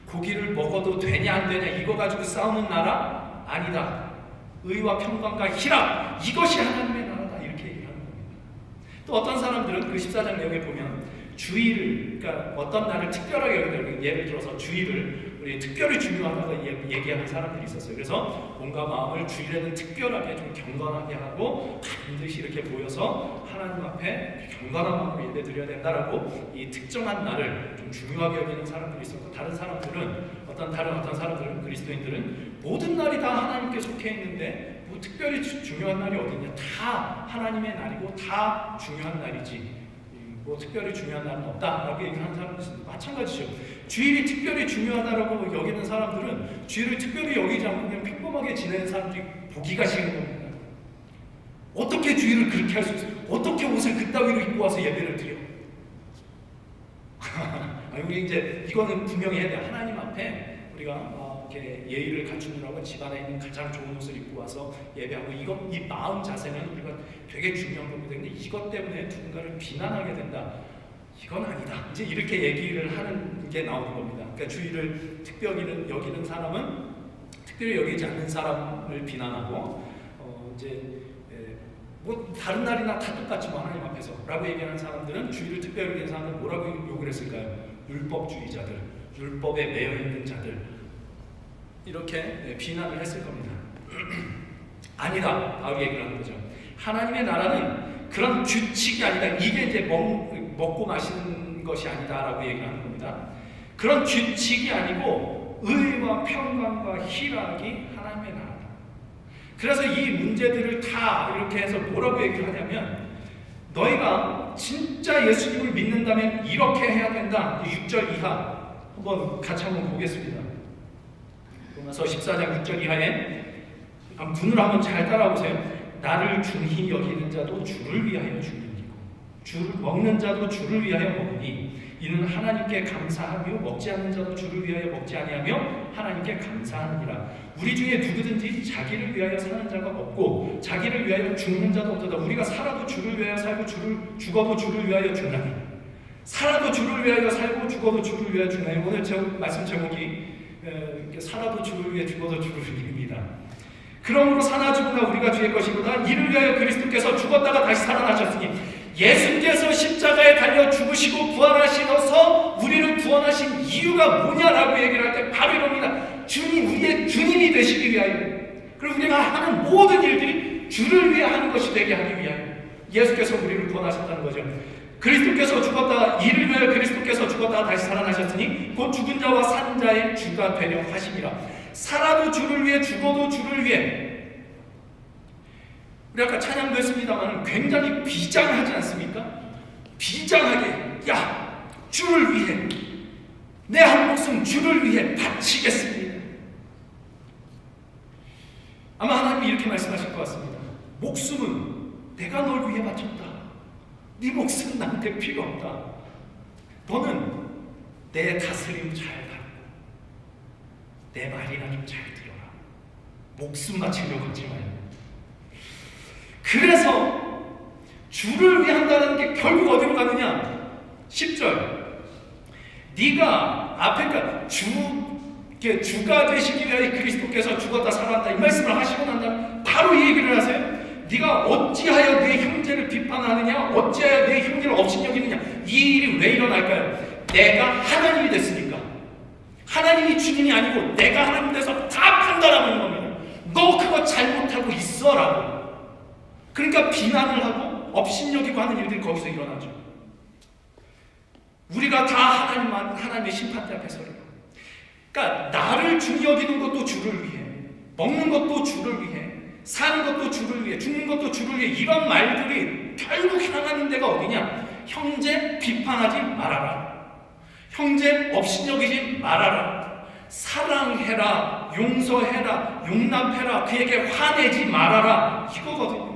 A: 고기를 먹어도 되냐 안 되냐 이거 가지고 싸우는 나라 아니다. 의와 평강과 희락, 이것이 하나님의 나라다, 이렇게 얘기를 하는 겁니다. 또 어떤 사람들은 그 14장 내용에 보면 주의를, 그러니까 어떤 날을 특별하게 여기는, 예를 들어서 주의를 우리 특별히 중요하다고 얘기하는 사람들이 있었어요. 그래서 몸과 마음을 주일에는 특별하게 좀 경건하게 하고 반드시 이렇게 모여서 하나님 앞에 경건한 마음으로 예배드려야 된다라고 이 특정한 날을 좀 중요하게 여기는 사람들이 있었고, 다른 사람들은 어떤 사람들은, 그리스도인들은 모든 날이 다 하나님께 속해 있는데 뭐 특별히 중요한 날이 어디냐, 다 하나님의 날이고 다 중요한 날이지 뭐 특별히 중요한 날은 없다라고 얘기하는 사람들이 있습니다. 마찬가지죠. 주일이 특별히 중요하다라고 여기는 사람들은 주일을 특별히 여기지 않고 그냥 평범하게 지내는 사람들이 보기가 싫은 겁니다. 어떻게 주일을 그렇게 할 수 있어요? 어떻게 옷을 그따위로 입고 와서 예배를 드려? 우리 이제 이거는 분명히 해야 돼. 하나님 앞에 우리가 이렇게 예의를 갖추느라고 집안에 있는 가장 좋은 옷을 입고 와서 예배하고, 이 마음 자세는 우리가 되게 중요한 겁니다. 근데 이것 때문에 누군가를 비난하게 된다, 이건 아니다. 이제 이렇게 얘기를 하는 게 나오는 겁니다. 그러니까 주일을 특별히 여기는 사람은 특별히 여기지 않는 사람을 비난하고 이제 뭐 다른 날이나 다 똑같지만 하나님 앞에서 라고 얘기하는 사람들은 주의를 특별히 여기는 사람들은 뭐라고 욕을 했을까요? 율법주의자들, 율법에 매여 있는 자들 이렇게 비난을 했을 겁니다. 아니다, 바울이 얘기를 하는 거죠. 하나님의 나라는 그런 규칙이 아니다. 이게 이제 먹고 마시는 것이 아니다라고 얘기를 하는 겁니다. 그런 규칙이 아니고 의와 평강과 희락이 하나님의 나라다. 그래서 이 문제들을 다 이렇게 해서 뭐라고 얘기를 하냐면 너희가 진짜 예수님을 믿는다면 이렇게 해야 된다. 6절 이하 한번 같이 한번 보겠습니다. 로마서 14장 6절 이하에 문을 한번 잘 따라보세요. 나를 중히 여기는 자도 주를 위하여 죽느니고 주를 먹는 자도 주를 위하여 먹으니 이는 하나님께 감사하며 먹지 않는 자도 주를 위하여 먹지 아니하며 하나님께 감사하느니라. 우리 중에 누구든지 자기를 위하여 사는 자가 없고 자기를 위하여 죽는 자도 없도다. 우리가 살아도 주를 위하여 살고 죽어도 주를 위하여 죽나니 살아도 주를 위하여 살고 죽어도 주를 위하여 죽나니. 오늘 말씀 제목이 살아도 주를 위해 죽어도 주를 위해입니다. 그러므로 사나 죽으나 우리가 주의 것이보다 이를 위하여 그리스도께서 죽었다가 다시 살아나셨으니 예수께서 십자가에 달려 죽으시고 부활하셔서 우리를 구원하신 이유가 뭐냐라고 얘기를 할 때 바로 이겁니다. 주님, 우리의 주님이 되시기 위하여, 그리고 우리가 하는 모든 일들이 주를 위해 하는 것이 되게 하기 위하여 예수께서 우리를 구원하셨다는 거죠. 그리스도께서 죽었다가 이를 위하여 그리스도께서 죽었다가 다시 살아나셨으니 곧 죽은 자와 산 자의 주가 되려 하심이라. 살아도 주를 위해 죽어도 주를 위해. 우리 아까 찬양도 했습니다만 굉장히 비장하지 않습니까? 비장하게 야 주를 위해 내 한 목숨 주를 위해 바치겠습니다. 아마 하나님이 이렇게 말씀하실 것 같습니다. 목숨은 내가 널 위해 바쳤다. 네 목숨은 나한테 필요 없다. 너는 내 다스림 잘 받고 내 말이나 좀 잘 들어라. 목숨 바치려고 하지 말고. 그래서 주를 위한다는 게 결국 어디로 가느냐? 10절 네가 앞에가 주가 되시기 위하여 그리스도께서 죽었다 살았다 이 말씀을 하시고 난 다음에 바로 이 얘기를 하세요. 네가 어찌하여 내 형제를 비판하느냐? 어찌하여 내 형제를 업신여기느냐? 이 일이 왜 일어날까요? 내가 하나님이 됐으니까. 하나님이 주님이 아니고 내가 하나님 돼서 다 판단하는 겁니다. 너 그거 잘못하고 있어라고. 그러니까 비난을 하고 업신여기고 하는 일들이 거기서 일어나죠. 우리가 다 하나님의 심판대 앞에 서요. 그러니까 나를 중히 여기는 것도 주를 위해, 먹는 것도 주를 위해, 사는 것도 주를 위해, 죽는 것도 주를 위해, 이런 말들이 결국 향하는 데가 어디냐? 형제 비판하지 말아라. 형제 업신여기지 말아라. 사랑해라. 용서해라. 용납해라. 그에게 화내지 말아라. 이거거든요.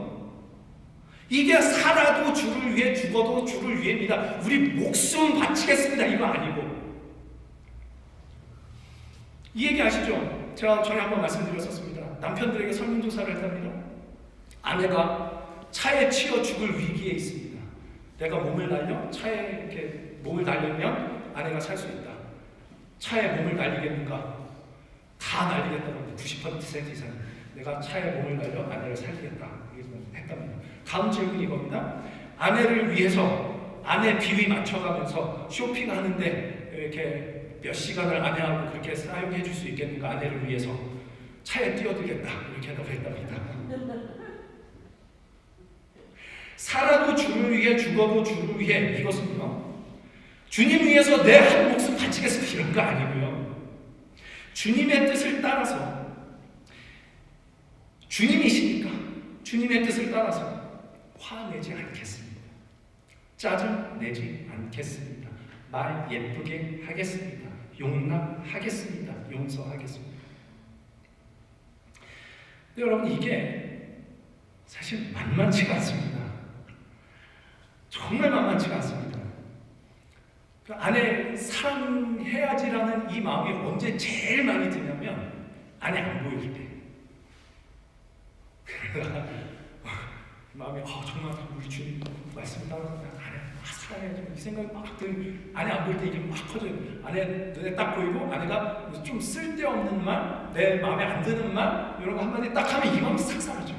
A: 이게 살아도 주를 위해 죽어도 주를 위해입니다. 우리 목숨 바치겠습니다. 이거 아니고. 이 얘기 아시죠? 제가 전에 한번 말씀드렸었습니다. 남편들에게 설문조사를 했답니다. 아내가 차에 치여 죽을 위기에 있습니다. 내가 몸을 날려 차에 이렇게 몸을 날리면 아내가 살 수 있다. 차에 몸을 날리겠는가? 다 날리겠다고 90% 이상 내가 차에 몸을 날려 아내를 살리겠다. 했답니다. 다음 질문이 이겁니다. 아내를 위해서 아내 비위 맞춰가면서 쇼핑하는데 이렇게 몇 시간을 아내하고 그렇게 사용해 줄 수 있겠는가? 아내를 위해서 차에 뛰어들겠다. 이렇게 하다고 했답니다. 살아도 주를 위해 죽어도 주를 위해 이것은요. 주님 위해서 내 한 목숨 바치겠습니다. 이런 거 아니고요. 주님의 뜻을 따라서 주님이시니까 주님의 뜻을 따라서 화내지 않겠습니다. 짜증 내지 않겠습니다. 말 예쁘게 하겠습니다. 용납하겠습니다. 용서하겠습니다. 근데 여러분 이게 사실 만만치가 않습니다. 정말 만만치가 않습니다. 그 아내 사랑해야지라는 이 마음이 언제 제일 많이 드냐면 아내 안 보일 때. 마음이 정말 우리 주님 말씀 따라 안에 살아야지 이 생각이 막 들고 안에 안 보일 때 이게 막 커져요. 안에 눈에 딱 보이고 안에가 좀 쓸데없는 말, 내 마음에 안 드는 말 이런 거 한마디 딱 하면 이 마음이 싹 사라져.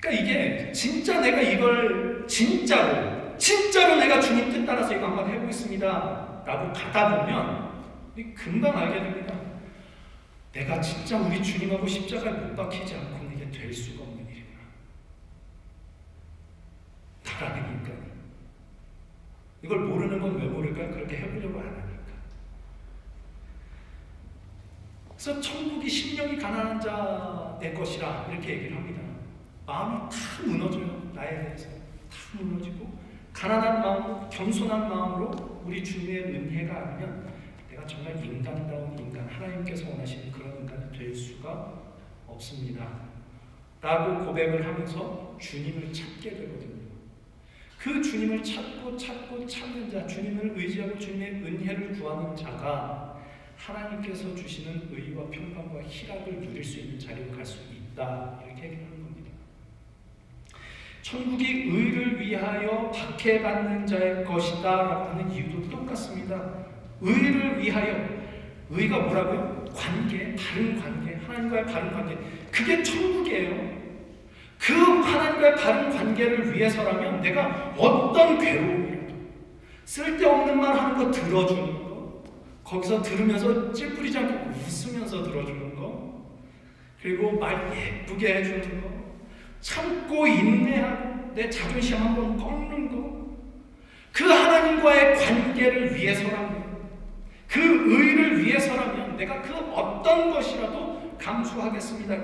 A: 그러니까 이게 진짜 내가 이걸 진짜로 내가 주님 뜻 따라서 이거 한번 해보겠습니다 라고 가다 보면 금방 알게 됩니다. 내가 진짜 우리 주님하고 십자가에 못 박히지 않고는 이게 될 수가 없는 일이구나. 나라는 인간이. 이걸 모르는 건 왜 모를까요? 그렇게 해보려고 안 하니까. 그래서 천국이 심령이 가난한 자의 것이라 이렇게 얘기를 합니다. 마음이 다 무너져요. 나에 대해서 다 무너지고 가난한 마음, 겸손한 마음으로 우리 주님의 은혜가 아니면 내가 정말 인간다운 인간, 하나님께서 원하시는 그런 인간이 될 수가 없습니다 라고 고백을 하면서 주님을 찾게 되거든요. 그 주님을 찾고 찾는 자, 주님을 의지하고 주님의 은혜를 구하는 자가 하나님께서 주시는 의와 평강과 희락을 누릴 수 있는 자리로 갈 수 있다 이렇게 얘기하는 겁니다. 천국이 의를 위하여 박해받는 자의 것이다 라고 하는 이유도 똑같습니다. 의를 위하여. 의가 뭐라고요? 관계, 바른 관계, 하나님과의 바른 관계. 그게 천국이에요. 그 하나님과의 바른 관계를 위해서라면 내가 어떤 괴로움이라도 쓸데없는 말 하는 거 들어주는 거, 거기서 들으면서 찌푸리지 않고 웃으면서 들어주는 거, 그리고 말 예쁘게 해주는 거, 참고 인내하고 내 자존심 한번 꺾는 거, 그 하나님과의 관계를 위해서라면, 그 의를 위해서라면 내가 그 어떤 것이라도 감수하겠습니다.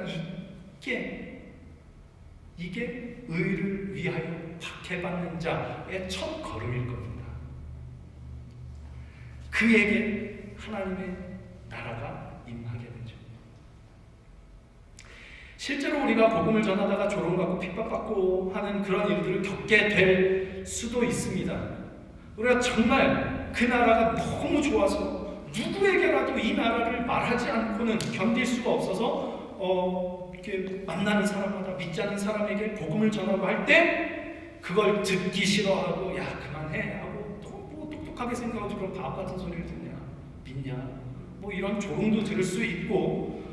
A: 이게 의를 위하여 박해받는 자의 첫 걸음일 겁니다. 그에게 하나님의 나라가 임하게 되죠. 실제로 우리가 복음을 전하다가 조롱받고 핍박받고 하는 그런 일들을 겪게 될 수도 있습니다. 우리가 정말 그 나라가 너무 좋아서 누구에게라도 이 나라를 말하지 않고는 견딜 수가 없어서 이렇게 만나는 사람마다 믿지 않는 사람에게 복음을 전하고 할 때 그걸 듣기 싫어하고 야 그만해 하고 뭐 똑똑하게 생각하지 그런 바보 같은 소리를 듣냐 믿냐 뭐 이런 조롱도 들을 수 있고,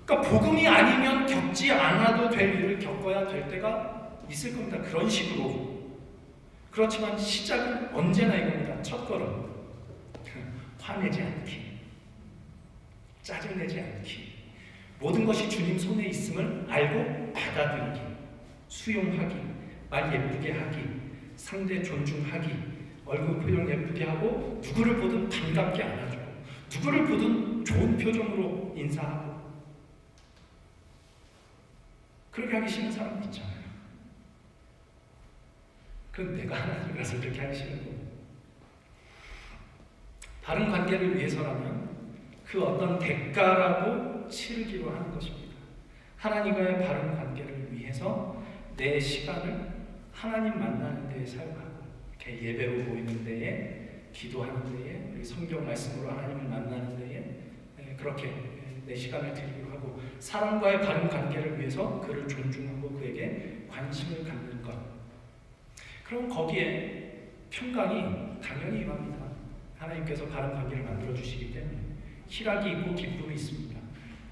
A: 그러니까 복음이 아니면 겪지 않아도 될 일을 겪어야 될 때가 있을 겁니다. 그런 식으로. 그렇지만 시작은 언제나 이겁니다. 첫걸음. 화내지 않기, 짜증내지 않기, 모든 것이 주님 손에 있음을 알고 받아들이기, 수용하기, 말 예쁘게 하기, 상대 존중하기, 얼굴 표정 예쁘게 하고 누구를 보든 반갑게 안아주고 누구를 보든 좋은 표정으로 인사하고. 그렇게 하기 싫은 사람도 있잖아요. 그럼 내가 하나님이라서 그렇게 하기 싫은 거예요. 바른 관계를 위해서라면 그 어떤 대가라고 치르기로 하는 것입니다. 하나님과의 바른 관계를 위해서 내 시간을 하나님 만나는 데에 사용하고, 이렇게 예배로 모이는 데에, 기도하는 데에, 우리 성경 말씀으로 하나님을 만나는 데에 그렇게 내 시간을 드리기로 하고, 사람과의 바른 관계를 위해서 그를 존중하고 그에게 관심을 갖는 것. 그럼 거기에 평강이 당연히 임합니다. 하나님께서 바른 관계를 만들어 주시기 때문에 희락이 있고 기쁨이 있습니다.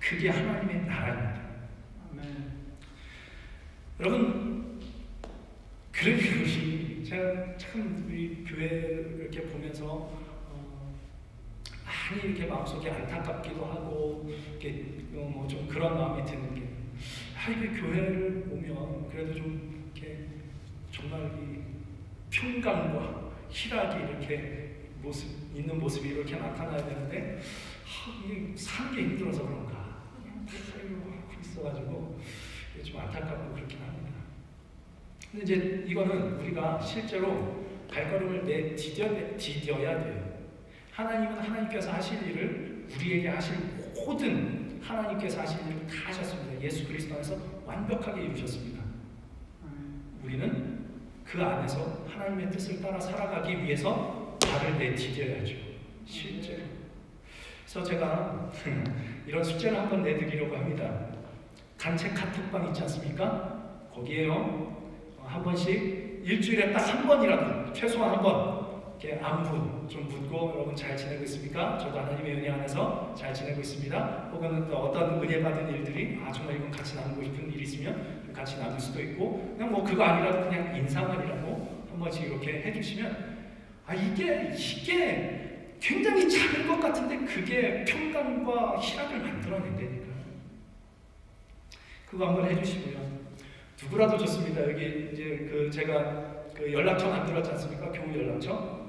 A: 그게 하나님의 나라입니다. 아멘. 여러분, 그런 것이 제가 참 우리 교회를 이렇게 보면서 많이 이렇게 마음속에 안타깝기도 하고 이렇게 뭐 좀 그런 마음이 드는 게, 이게 교회를 오면 그래도 좀 이렇게 정말 이 평강과 희락이 이렇게 있는 모습이 이렇게 나타나야 되는데 이게 사는 게 힘들어서 그런가 다 살려고 하고 있어가지고 좀 안타깝고 그렇긴 합니다. 근데 이제 이거는 우리가 실제로 발걸음을 디뎌야 돼요. 하나님은 하나님께서 하실 일을, 우리에게 하실 모든 하나님께서 하실 일을 다 하셨습니다. 예수 그리스도 안에서 완벽하게 이루셨습니다. 우리는 그 안에서 하나님의 뜻을 따라 살아가기 위해서 발을 내디뎌야죠. 실제로. 그래서 제가 이런 숙제를 한번 내드리려고 합니다. 단체 카톡방 있지 않습니까? 거기에요. 한 번씩 일주일에 딱 한 번이라도 최소한 한 번 이렇게 안부 좀 묻고 여러분 잘 지내고 있습니까? 저도 하나님의 은혜 안에서 잘 지내고 있습니다. 혹은 또 어떤 은혜 받은 일들이 정말 이건 같이 나누고 싶은 일이 있으면 같이 나눌 수도 있고 그냥 뭐 그거 아니라도 그냥 인사만이라도 한 번씩 이렇게 해주시면 이게 굉장히 작은 것 같은데 그게 평강과 희락을 만들어낸다니까. 그거 한번 해주시고요. 누구라도 좋습니다. 여기 이제 제가 연락처 만들었지 않습니까? 교우 연락처.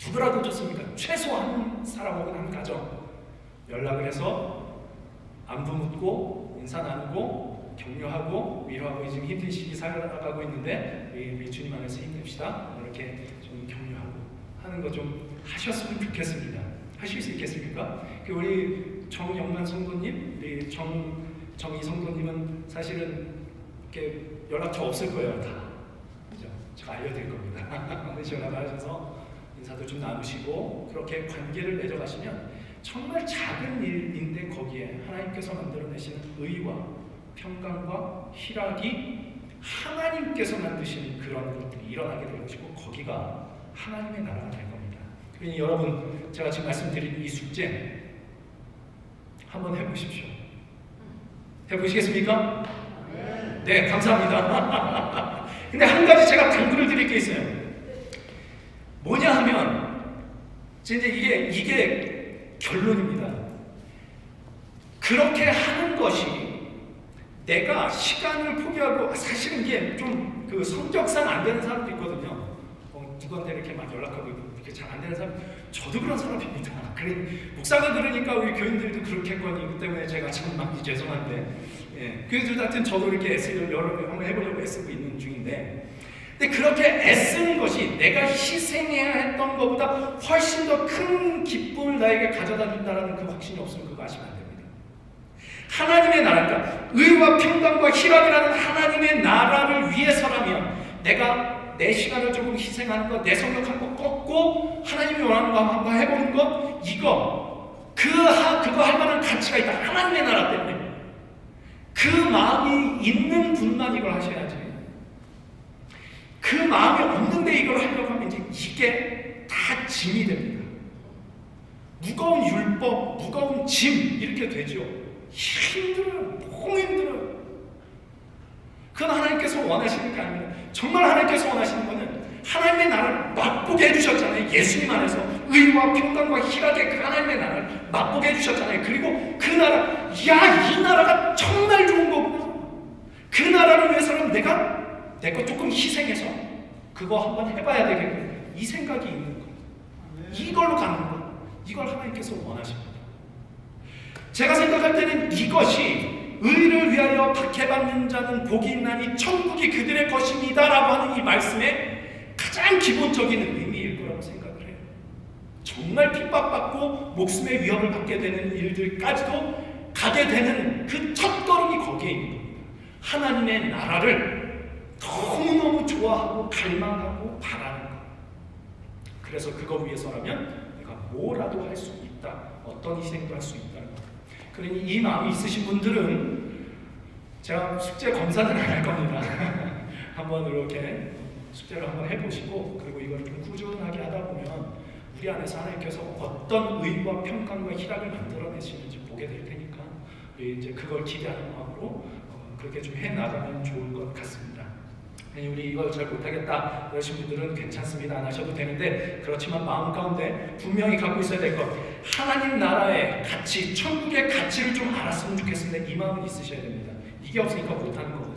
A: 누구라도 좋습니까? 최소 한 사람 혹은 한 가정 연락을 해서 안부 묻고 인사 나누고 격려하고 위로하고 지금 힘든 시기 살아가고 있는데 우리 주님 안에서 힘냅시다. 이렇게 좀 격려하고 하는 거 좀 하셨으면 좋겠습니다. 하실 수 있겠습니까? 우리 정영만 성도님, 우리 정희 성도님은 사실은 이렇게 연락처 없을 거예요. 다 그죠? 제가 알려드릴 겁니다. 전화를 하셔서 인사도 좀 나누시고 그렇게 관계를 맺어가시면 정말 작은 일인데 거기에 하나님께서 만들어내시는 의와 평강과 희락이 하나님께서 만드시는 그런 것들이 일어나게 될 것이고 거기가 하나님의 나라가 될 겁니다. 그러니 여러분 제가 지금 말씀드린 이 숙제 한번 해보십시오. 해보시겠습니까? 네, 감사합니다. 근데 한 가지 제가 당부를 드릴 게 있어요. 뭐냐 하면 이제 이게 결론입니다. 그렇게 하는 것이 내가 시간을 포기하고 사실은 이게 좀 성격상 안 되는 사람도 있거든요. 누구한테 이렇게 막 연락하고 이렇게 잘 안 되는 사람, 저도 그런 사람입니다. 그래 목사가 그러니까 우리 교인들도 그렇겠거니. 그 때문에 제가 참 많이 죄송한데, 그래서 하여튼 저도 이렇게 여러 번 한번 해보려고 애쓰고 있는 중인데, 근데 그렇게 애쓰는 것이 내가 희생해야 했던 것보다 훨씬 더 큰 기쁨을 나에게 가져다 준다는 그 확신이 없으면 그거 하시면 안 됩니다. 하나님의 나라가 의와 평강과 희락이라는 하나님의 나라를 위해서라면 내가 내 시간을 조금 희생하는 것, 내 성격 한번 꺾고 하나님이 원하는 거 한번 해보는 것, 그거 할 만한 가치가 있다. 하나님의 나라 때문에. 그 마음이 있는 분만 이걸 하셔야지. 그 마음이 없는데 이걸 하려고 하면 이제 이게 다 짐이 됩니다. 무거운 율법, 무거운 짐 이렇게 되죠. 힘들어요. 너무 힘들어요. 그건 하나님께서 원하시는 게 아닙니다. 정말 하나님께서 원하시는 것은 하나님의 나라를 맛보게 해주셨잖아요. 예수님 안에서 의와 평강과 희락의 그 하나님의 나라를 맛보게 해주셨잖아요. 그리고 그 나라, 이 나라가 정말 좋은 거구나. 그 나라를 위해서는 내가 내 것 조금 희생해서 그거 한번 해봐야 되겠구나. 이 생각이 있는 거. 이걸로 가는 거. 이걸 하나님께서 원하십니다. 제가 생각할 때는 이것이 의를 위하여 박해받는 자는 복이 있나니 천국이 그들의 것입니다 라고 하는 이 말씀의 가장 기본적인 의미일 거라고 생각을 해요. 정말 핍박받고 목숨의 위협을 받게 되는 일들까지도 가게 되는 그 첫걸음이 거기에 있는 겁니다. 하나님의 나라를 너무너무 좋아하고 갈망하고 바라는 것. 그래서 그거 위해서라면 내가 뭐라도 할 수 있다. 어떤 희생도 할 수 있다는 것. 그러니 이 마음이 있으신 분들은 제가 숙제 검사는 안 할 겁니다. 한번 이렇게 숙제를 한번 해보시고 그리고 이걸 좀 꾸준하게 하다 보면 우리 안에서 하나님께서 어떤 의와 평강과 희락을 만들어내시는지 보게 될 테니까 우리 이제 그걸 기대하는 마음으로 그렇게 좀 해나가면 좋을 것 같습니다. 우리 이걸 잘 못하겠다 이러신 분들은 괜찮습니다. 안 하셔도 되는데 그렇지만 마음 가운데 분명히 갖고 있어야 될 것, 하나님 나라의 가치, 천국의 가치를 좀 알았으면 좋겠습니다. 이 마음은 있으셔야 됩니다. 이게 없으니까 못하는 거거든요.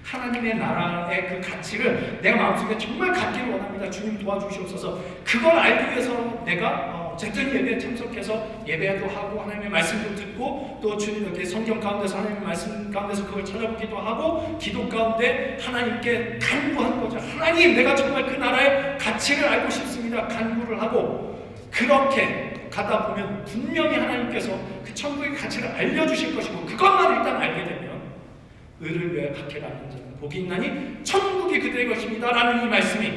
A: 하나님의 나라의 그 가치를 내가 마음속에 정말 갖기를 원합니다. 주님 도와주시옵소서. 그걸 알기 위해서 내가 어쨌든 예배에 참석해서 예배도 하고 하나님의 말씀도 듣고 또 주님 이렇게 성경 가운데서 하나님의 말씀 가운데서 그걸 찾아보기도 하고 기도 가운데 하나님께 간구하는 거죠. 하나님, 내가 정말 그 나라의 가치를 알고 싶습니다. 간구를 하고 그렇게 가다 보면 분명히 하나님께서 그 천국의 가치를 알려주실 것이고 그것만 일단 알게 되면 의를 위해 박해받는 자는 복이 있나니 천국이 그들의 것입니다 라는 이 말씀이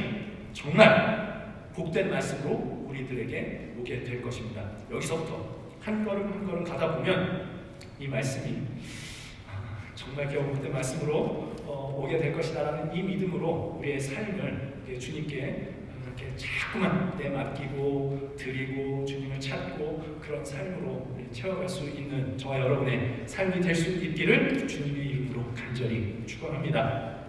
A: 정말 복된 말씀으로 우리들에게 오게 될 것입니다. 여기서부터 한 걸음 한 걸음 가다 보면 이 말씀이 정말 겨우 그때 말씀으로 오게 될 것이다라는 이 믿음으로 우리의 삶을 주님께 이렇게 자꾸만 내맡기고 드리고 주님을 찾고 그런 삶으로 채워갈 수 있는 저와 여러분의 삶이 될 수 있기를 주님의 이름으로 간절히 축원합니다.